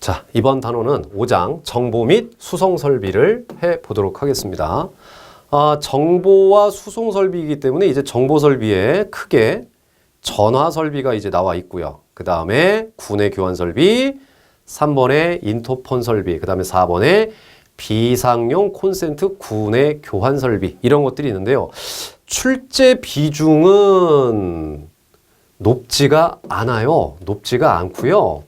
자, 이번 단원은 5장 정보 및 수송 설비를 해보도록 하겠습니다. 정보와 수송 설비이기 때문에 이제 정보 설비에 크게 전화 설비가 이제 나와 있고요. 그 다음에 구내 교환 설비, 3번에 인터폰 설비, 그 다음에 4번에 비상용 콘센트 구내 교환 설비 이런 것들이 있는데요. 출제 비중은 높지가 않아요. 높지가 않고요.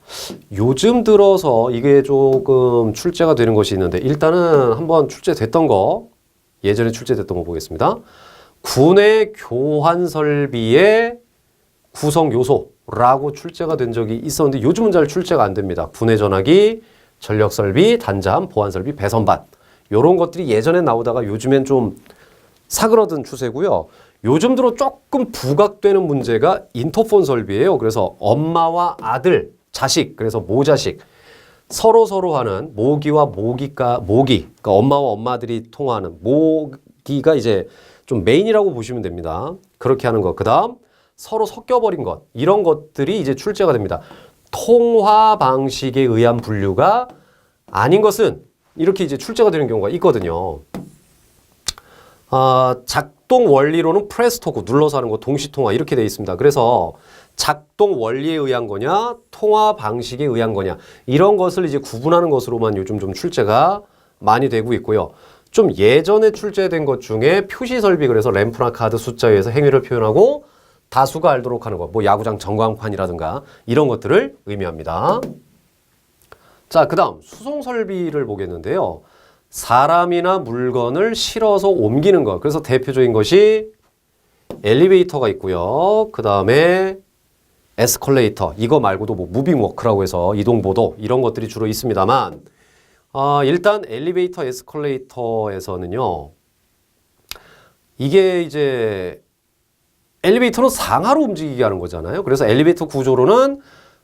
요즘 들어서 이게 조금 출제가 되는 것이 있는데 일단은 한번 출제됐던 거 예전에 출제됐던 거 보겠습니다. 구내 교환 설비의 구성 요소라고 출제가 된 적이 있었는데 요즘은 잘 출제가 안 됩니다. 구내 전화기, 전력 설비, 단자함, 보안 설비, 배선반 이런 것들이 예전에 나오다가 요즘엔 좀 사그러든 추세고요. 요즘 들어 조금 부각되는 문제가 인터폰 설비예요. 그래서 엄마와 아들, 자식, 그래서 모자식 서로 하는 모기와 모기가 그러니까 엄마와 엄마들이 통화하는 모기가 이제 좀 메인이라고 보시면 됩니다. 그렇게 하는 것. 그다음 서로 섞여버린 것 이런 것들이 이제 출제가 됩니다. 통화 방식에 의한 분류가 아닌 것은 이렇게 이제 출제가 되는 경우가 있거든요. 작동 원리로는 프레스토크 눌러서 하는 거 동시통화 이렇게 되어 있습니다. 그래서 작동 원리에 의한 거냐 통화 방식에 의한 거냐 이런 것을 이제 구분하는 것으로만 요즘 좀 출제가 많이 되고 있고요. 좀 예전에 출제된 것 중에 표시 설비 그래서 램프나 카드 숫자에 의해서 행위를 표현하고 다수가 알도록 하는 것, 뭐 야구장 전광판이라든가 이런 것들을 의미합니다. 자, 그 다음 수송 설비를 보겠는데요. 사람이나 물건을 실어서 옮기는 것. 그래서 대표적인 것이 엘리베이터가 있고요. 그 다음에 에스컬레이터. 이거 말고도 뭐 무빙워크라고 해서 이동보도 이런 것들이 주로 있습니다만 일단 엘리베이터, 에스컬레이터에서는요. 이게 이제 엘리베이터는 상하로 움직이게 하는 거잖아요. 그래서 엘리베이터 구조로는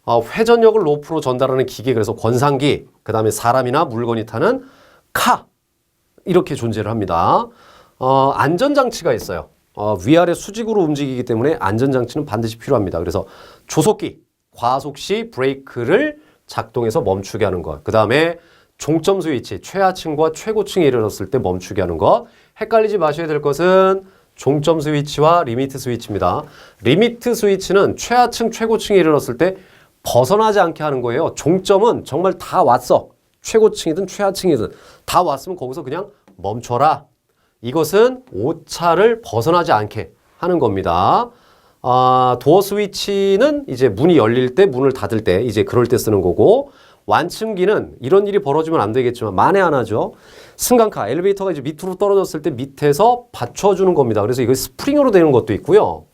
회전력을 로프로 전달하는 기계, 그래서 권상기, 그 다음에 사람이나 물건이 타는 카 이렇게 존재를 합니다. 안전장치가 있어요. 위아래 수직으로 움직이기 때문에 안전장치는 반드시 필요합니다. 그래서 조속기, 과속 시 브레이크를 작동해서 멈추게 하는 것. 그 다음에 종점 스위치, 최하층과 최고층에 이르렀을 때 멈추게 하는 것. 헷갈리지 마셔야 될 것은 종점 스위치와 리미트 스위치입니다. 리미트 스위치는 최하층, 최고층에 이르렀을 때 벗어나지 않게 하는 거예요. 종점은 정말 다 왔어. 최고층이든 최하층이든 다 왔으면 거기서 그냥 멈춰라. 이것은 오차를 벗어나지 않게 하는 겁니다. 도어 스위치는 이제 문이 열릴 때, 문을 닫을 때, 이제 그럴 때 쓰는 거고, 완충기는 이런 일이 벌어지면 안 되겠지만 만에 하나죠. 승강카, 엘리베이터가 이제 밑으로 떨어졌을 때 밑에서 받쳐주는 겁니다. 그래서 이거 스프링으로 되는 것도 있고요.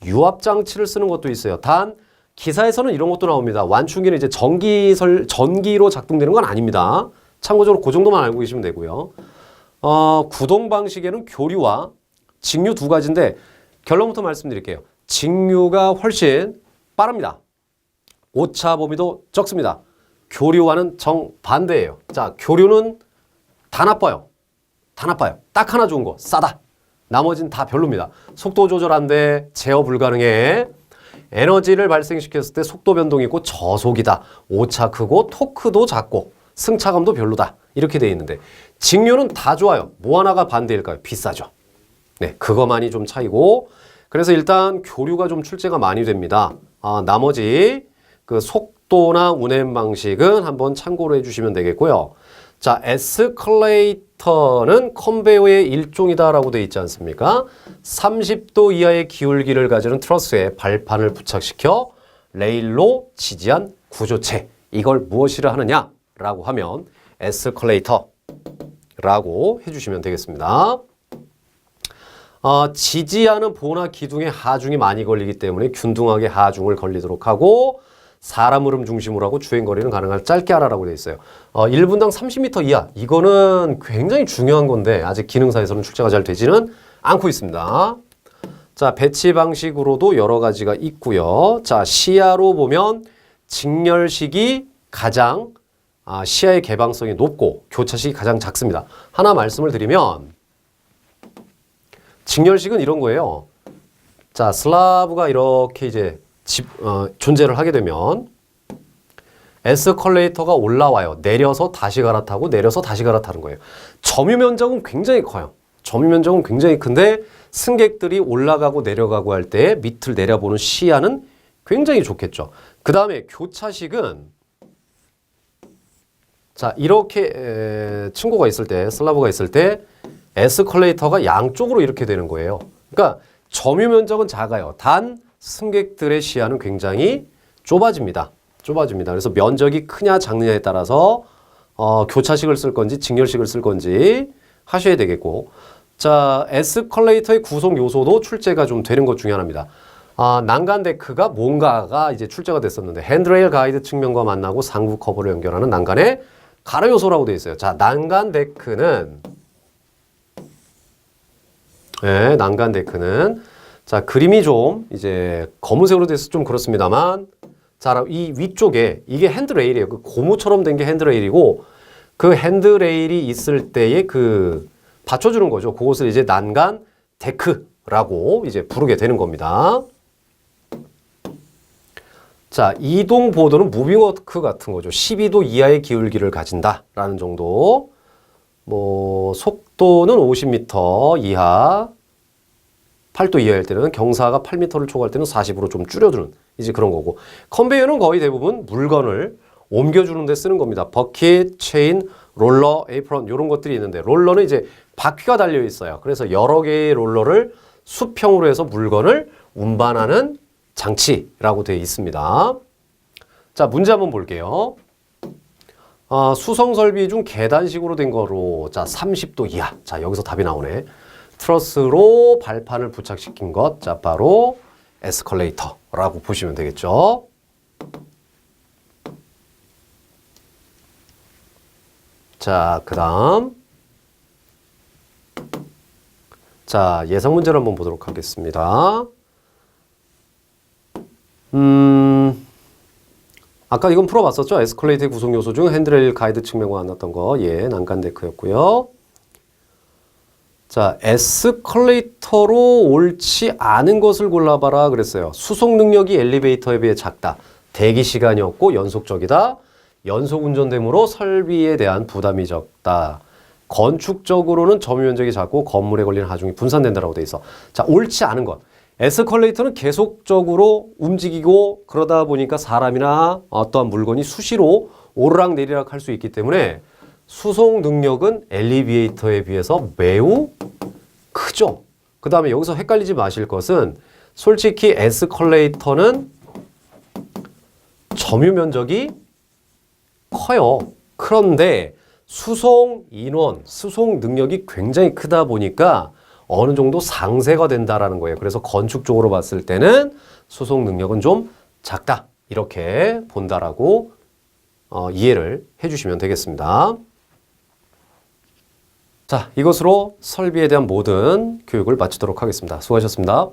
유압장치를 쓰는 것도 있어요. 단 기사에서는 이런 것도 나옵니다. 완충기는 이제 전기로 작동되는 건 아닙니다. 참고적으로 그 정도만 알고 계시면 되고요. 구동 방식에는 교류와 직류 두 가지인데 결론부터 말씀드릴게요. 직류가 훨씬 빠릅니다. 오차 범위도 적습니다. 교류와는 정반대예요. 자, 교류는 다 나빠요. 다 나빠요. 딱 하나 좋은 거, 싸다. 나머지는 다 별로입니다. 속도 조절 안 돼, 제어 불가능해. 에너지를 발생시켰을 때 속도 변동이 있고 저속이다. 오차 크고 토크도 작고 승차감도 별로다. 이렇게 돼 있는데 직류는 다 좋아요. 뭐 하나가 반대일까요? 비싸죠. 네, 그거만이 좀 차이고 그래서 일단 교류가 좀 출제가 많이 됩니다. 나머지 그 속도나 운행 방식은 한번 참고로 해주시면 되겠고요. 자, 에스컬레이터는 컨베어의 일종이다라고 되어 있지 않습니까? 30도 이하의 기울기를 가지는 트러스에 발판을 부착시켜 레일로 지지한 구조체. 이걸 무엇이라 하느냐라고 하면 에스컬레이터라고 해주시면 되겠습니다. 지지하는 보나 기둥에 하중이 많이 걸리기 때문에 균등하게 하중을 걸리도록 하고 사람 흐름 중심으로 하고 주행거리는 가능한 짧게 하라라고 되어 있어요. 1분당 30m 이하. 이거는 굉장히 중요한 건데 아직 기능사에서는 출제가 잘 되지는 않고 있습니다. 자, 배치 방식으로도 여러 가지가 있고요. 자, 시야로 보면 직렬식이 가장 시야의 개방성이 높고 교차식이 가장 작습니다. 하나 말씀을 드리면 직렬식은 이런 거예요. 자, 슬라브가 이렇게 이제 존재를 하게 되면 에스컬레이터가 올라와요. 내려서 다시 갈아타고 내려서 다시 갈아타는 거예요. 점유 면적은 굉장히 커요. 점유 면적은 굉장히 큰데 승객들이 올라가고 내려가고 할 때 밑을 내려보는 시야는 굉장히 좋겠죠. 그 다음에 교차식은 자 이렇게 친구가 있을 때 슬라브가 있을 때 에스컬레이터가 양쪽으로 이렇게 되는 거예요. 그러니까 점유 면적은 작아요. 단 승객들의 시야는 굉장히 좁아집니다. 그래서 면적이 크냐 작느냐에 따라서 교차식을 쓸 건지 직렬식을 쓸 건지 하셔야 되겠고 자 에스컬레이터의 구성 요소도 출제가 좀 되는 것 중에 하나입니다. 난간 데크가 뭔가가 이제 출제가 됐었는데 핸드레일 가이드 측면과 만나고 상부 커버를 연결하는 난간의 가로 요소라고 되어 있어요. 자 난간 데크는 자 그림이 좀 이제 검은색으로 돼서 좀 그렇습니다만 자 이 위쪽에 이게 핸드레일이에요. 그 고무처럼 된 게 핸드레일이고 그 핸드레일이 있을 때의 그 받쳐주는 거죠. 그것을 이제 난간 데크라고 이제 부르게 되는 겁니다. 자, 이동 보도는 무빙워크 같은 거죠. 12도 이하의 기울기를 가진다라는 정도. 뭐 속도는 50m 이하, 8도 이하일 때는 경사가 8m를 초과할 때는 40으로 좀 줄여주는 이제 그런 거고. 컨베이어는 거의 대부분 물건을 옮겨주는 데 쓰는 겁니다. 버킷, 체인, 롤러, 에이프런 이런 것들이 있는데 롤러는 이제 바퀴가 달려 있어요. 그래서 여러 개의 롤러를 수평으로 해서 물건을 운반하는 장치라고 되어 있습니다. 자, 문제 한번 볼게요. 수성 설비 중 계단식으로 된 거로 자 30도 이하. 자, 여기서 답이 나오네. 트러스로 발판을 부착시킨 것. 자, 바로 에스컬레이터라고 보시면 되겠죠. 자, 그다음 자, 예상 문제를 한번 보도록 하겠습니다. 아까 이건 풀어봤었죠? 에스컬레이터의 구성 요소 중 핸드레일 가이드 측면과 만났던 거. 예, 난간 데크였고요. 자, 에스컬레이터로 옳지 않은 것을 골라봐라 그랬어요. 수송 능력이 엘리베이터에 비해 작다. 대기 시간이 없고 연속적이다. 연속 운전되므로 설비에 대한 부담이 적다. 건축적으로는 점유 면적이 작고 건물에 걸리는 하중이 분산된다라고 돼 있어. 자, 옳지 않은 것. 에스컬레이터는 계속적으로 움직이고 그러다 보니까 사람이나 어떠한 물건이 수시로 오르락 내리락 할 수 있기 때문에 수송 능력은 엘리베이터에 비해서 매우 크죠. 그 다음에 여기서 헷갈리지 마실 것은 솔직히 에스컬레이터는 점유 면적이 커요. 그런데 수송 인원, 수송 능력이 굉장히 크다 보니까 어느 정도 상쇄가 된다라는 거예요. 그래서 건축적으로 봤을 때는 수송 능력은 좀 작다. 이렇게 본다라고 이해를 해주시면 되겠습니다. 자, 이것으로 설비에 대한 모든 교육을 마치도록 하겠습니다. 수고하셨습니다.